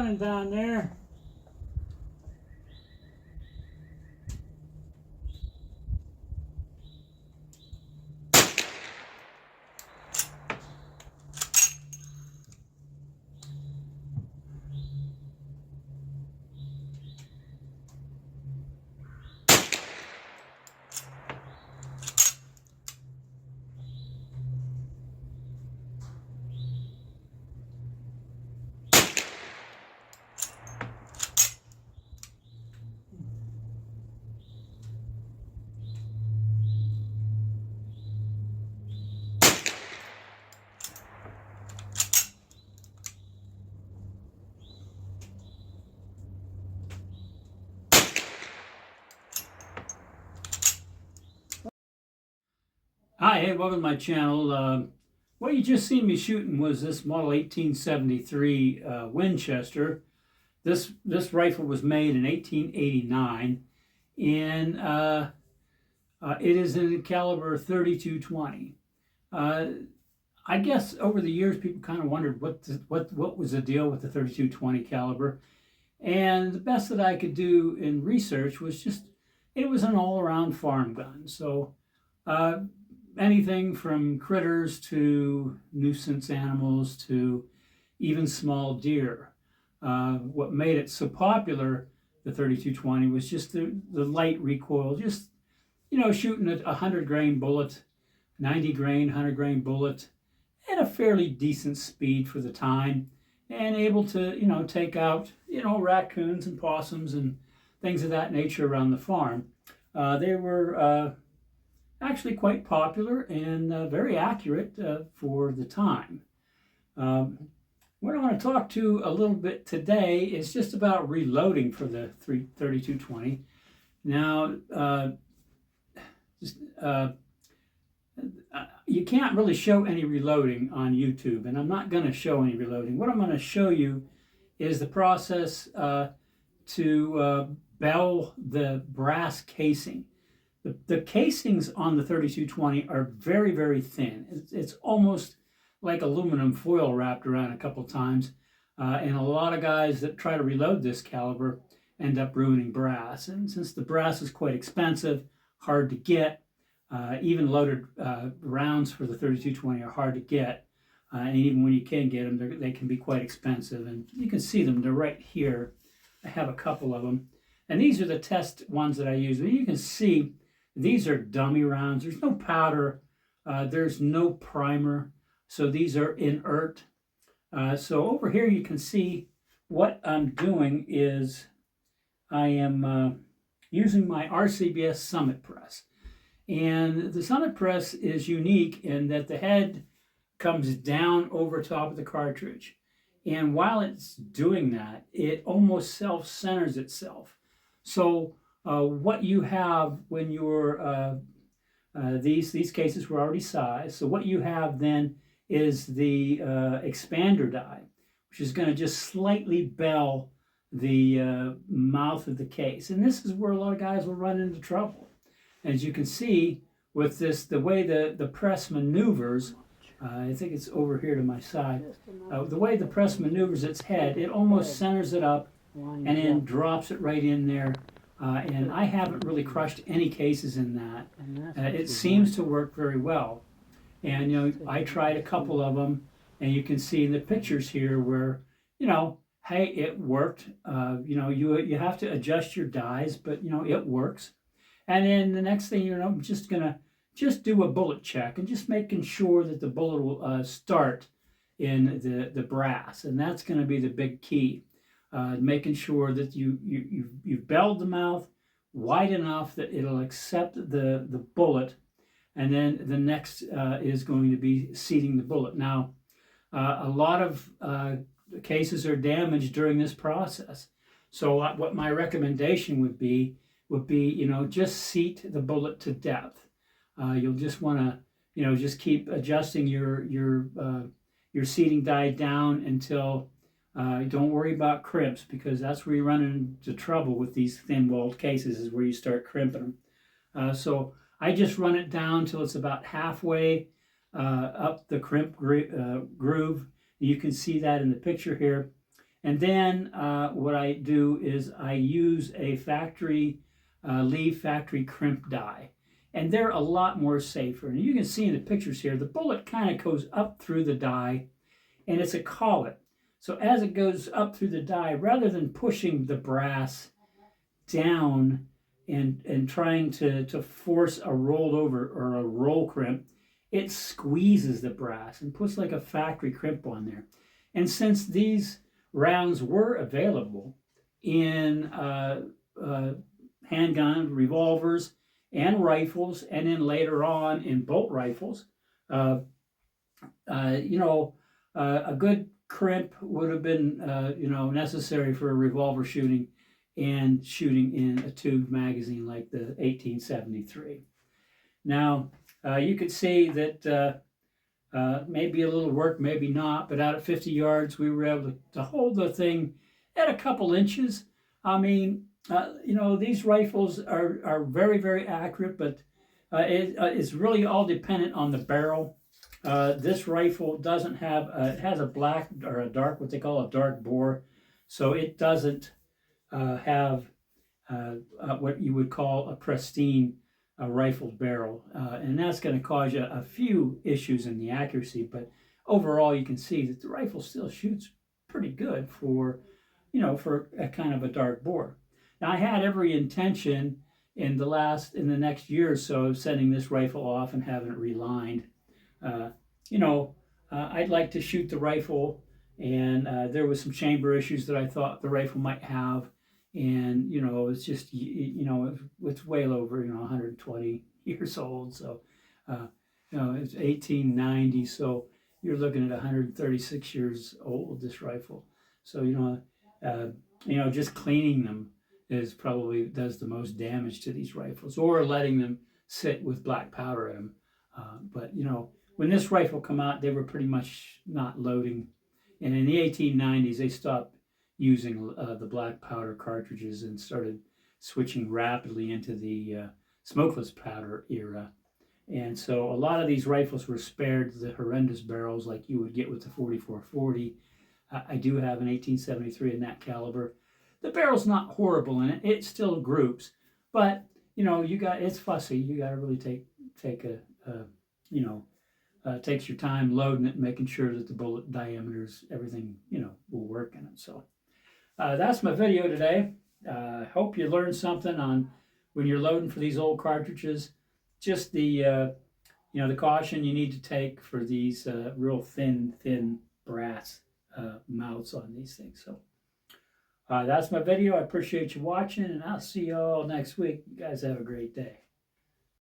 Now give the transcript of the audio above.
running down there. Hi, hey, welcome to my channel. What you just seen me shooting was this Model 1873 Winchester. This rifle was made in 1889, and it is in caliber 32-20. I guess over the years people kind of wondered what was the deal with the 32-20 caliber, and the best that I could do in research was just it was an all-around farm gun. So. Anything from critters to nuisance animals to even small deer. What made it so popular, the 32-20, was just the light recoil, just, shooting a 100-grain bullet, 90-grain, 100-grain bullet at a fairly decent speed for the time, and able to, take out, raccoons and possums and things of that nature around the farm. They were actually quite popular and very accurate for the time. What I want to talk to a little bit today is just about reloading for the 32-20. Now, you can't really show any reloading on YouTube, and I'm not going to show any reloading. What I'm going to show you is the process to bell the brass casing. The casings on the 32-20 are very, very thin. It's almost like aluminum foil wrapped around a couple times. And a lot of guys that try to reload this caliber end up ruining brass. And since the brass is quite expensive, hard to get, even loaded rounds for the 32-20 are hard to get. And even when you can get them, they can be quite expensive. And you can see them, they're right here. I have a couple of them. And these are the test ones that I use. But you can see these are dummy rounds. There's no powder. There's no primer. So these are inert. So over here you can see what I'm doing is I am using my RCBS Summit Press. And the Summit Press is unique in that the head comes down over top of the cartridge. And while it's doing that, it almost self-centers itself. So what you have when you're, these cases were already sized. So what you have then is the expander die, which is going to just slightly bell the mouth of the case. And this is where a lot of guys will run into trouble. As you can see with this, the way the press maneuvers, I think it's over here to my side, the way the press maneuvers its head, it almost centers it up and then drops it right in there. And I haven't really crushed any cases in that. It seems to work very well. And, I tried a couple of them, and you can see in the pictures here where, hey, it worked. You have to adjust your dies, but, it works. And then the next thing, I'm just going to do a bullet check and just making sure that the bullet will start in the brass. And that's going to be the big key. Making sure that you've belled the mouth wide enough that it'll accept the bullet, and then the next is going to be seating the bullet. Now, a lot of cases are damaged during this process. So what my recommendation would be, just seat the bullet to depth. You'll just want to, just keep adjusting your seating die down until. Don't worry about crimps, because that's where you run into trouble with these thin-walled cases, is where you start crimping them. So I just run it down till it's about halfway up the crimp groove. You can see that in the picture here. And then what I do is I use a factory leaf factory crimp die. And they're a lot more safer. And you can see in the pictures here, the bullet kind of goes up through the die, and it's a collet. So as it goes up through the die, rather than pushing the brass down and trying to force a rollover or a roll crimp, it squeezes the brass and puts like a factory crimp on there. And since these rounds were available in handgun, revolvers, and rifles, and then later on in bolt rifles, a good crimp would have been necessary for a revolver shooting and shooting in a tube magazine like the 1873. Now, you could see that maybe a little work, maybe not, but out at 50 yards, we were able to hold the thing at a couple inches. I mean, these rifles are very, very accurate, but it's really all dependent on the barrel. This rifle doesn't have, it has a black or a dark, what they call a dark bore, so it doesn't have what you would call a pristine rifled barrel, and that's going to cause you a few issues in the accuracy, but overall you can see that the rifle still shoots pretty good for, for a kind of a dark bore. Now, I had every intention in the next year or so of sending this rifle off and having it relined. I'd like to shoot the rifle, and there was some chamber issues that I thought the rifle might have, and it's just it's way over 120 years old, so it's 1890, so you're looking at 136 years old, this rifle. So just cleaning them is probably does the most damage to these rifles, or letting them sit with black powder in them. But when this rifle come out, they were pretty much not loading, and in the 1890s they stopped using the black powder cartridges and started switching rapidly into the smokeless powder era. And so a lot of these rifles were spared the horrendous barrels like you would get with the 4440. I do have an 1873 in that caliber. The barrel's not horrible in it. It still groups, but it's fussy. You got to really takes your time loading it, making sure that the bullet diameters, everything will work in it. So that's my video today. Hope you learned something on when you're loading for these old cartridges. Just the the caution you need to take for these real thin brass mouths on these things. So that's my video. I appreciate you watching, and I'll see you all next week. You guys have a great day.